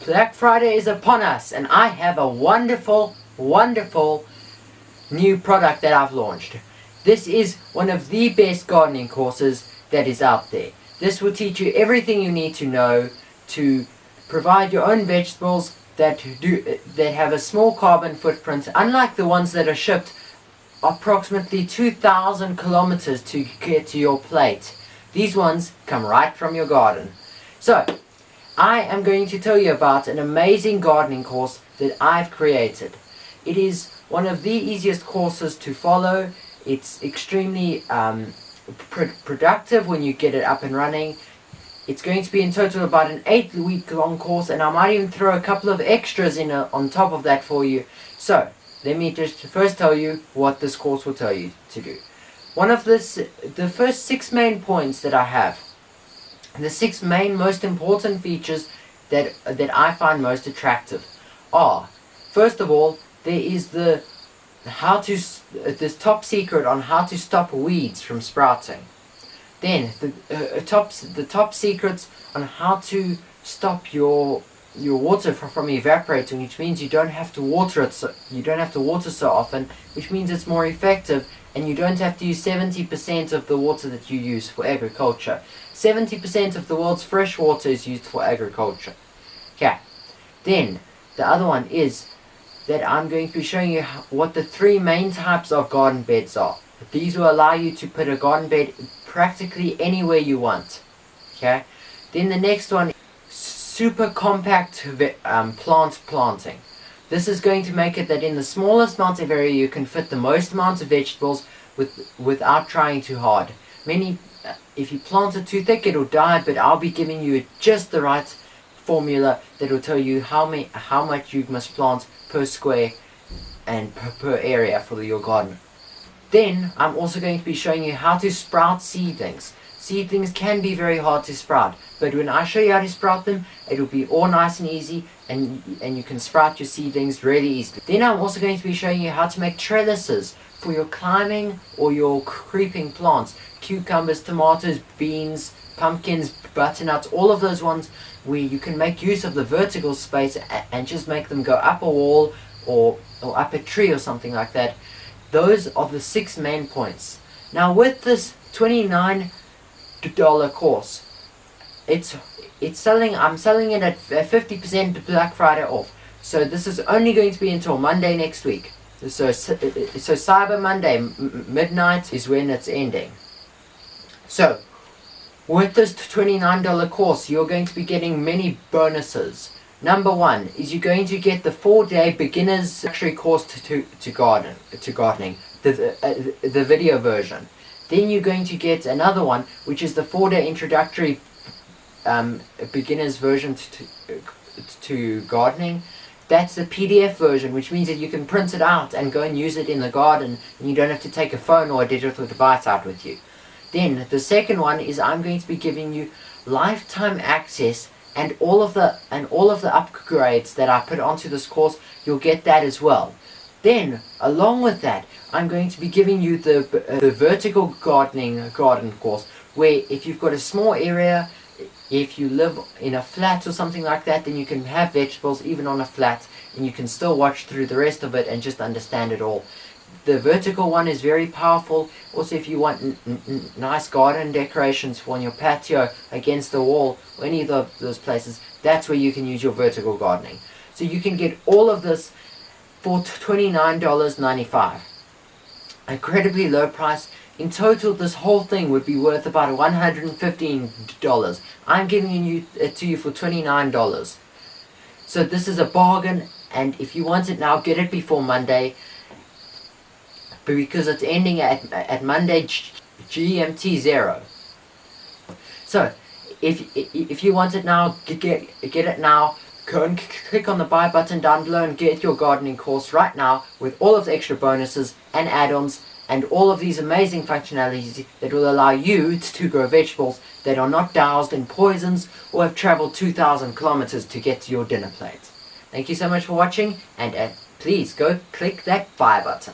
Black Friday is upon us, and I have a wonderful new product that I've launched. This is one of the best gardening courses that is out there. This will teach you everything you need to know to provide your own vegetables that have a small carbon footprint, unlike the ones that are shipped approximately 2,000 kilometers to get to your plate. These ones come right from your garden. So, I am going to tell you about an amazing gardening course that I've created. It is one of the easiest courses to follow. It's extremely productive when you get it up and running. It's going to be in total about an 8-week long course, and I might even throw a couple of extras in on top of that for you. So, let me just first tell you what this course will tell you to do. The first 6 main points that I have, the 6 main most important features that I find most attractive are, first of all, there is this top secret on how to stop weeds from sprouting. Then the top secrets on how to stop your water from evaporating, which means you don't have to water it so often, which means it's more effective, and you don't have to use 70% of the water that you use for agriculture. 70% of the world's fresh water is used for agriculture. Okay. Then the other one is that I'm going to be showing you what the 3 main types of garden beds are. These will allow you to put a garden bed practically anywhere you want. Okay. Then the next one, super compact plant planting. This is going to make it that in the smallest amount of area you can fit the most amount of vegetables without trying too hard. If you plant it too thick, it'll die, but I'll be giving you just the right formula that will tell you how much you must plant per square and per area for your garden. Then I'm also going to be showing you how to sprout seedlings. Seedlings can be very hard to sprout, but when I show you how to sprout them, it will be all nice and easy, and you can sprout your seedlings really easily. Then I'm also going to be showing you how to make trellises for your climbing or your creeping plants. Cucumbers, tomatoes, beans, pumpkins, butternuts, all of those ones where you can make use of the vertical space and just make them go up a wall or up a tree or something like that. Those are the 6 main points. Now with this $29 course, I'm selling it at 50% Black Friday off. So this is only going to be until Monday next week. So Cyber Monday midnight is when it's ending. So with this $29 course, you're going to be getting many bonuses. Number 1 is you're going to get the 4-day beginner's introductory course to gardening, the video version. Then you're going to get another one, which is the 4-day introductory beginner's version to gardening. That's the PDF version, which means that you can print it out and go and use it in the garden, and you don't have to take a phone or a digital device out with you. Then the second one is I'm going to be giving you lifetime access, and all of the upgrades that I put onto this course, you'll get that as well. Then, along with that, I'm going to be giving you the vertical garden course, where if you've got a small area, if you live in a flat or something like that, then you can have vegetables even on a flat, and you can still watch through the rest of it and just understand it all. The vertical one is very powerful. Also, if you want nice garden decorations on your patio, against the wall, or any of those places, that's where you can use your vertical gardening. So you can get all of this for $29.95. Incredibly low price. In total, this whole thing would be worth about $115. I'm giving it to you for $29. So this is a bargain, and if you want it now, get it before Monday, because it's ending at Monday GMT 0. So if you want it now, get it now. Go and click on the buy button down below and get your gardening course right now with all of the extra bonuses and add-ons and all of these amazing functionalities that will allow you to grow vegetables that are not doused in poisons or have traveled 2,000 kilometers to get to your dinner plate. Thank you so much for watching, and please go click that buy button.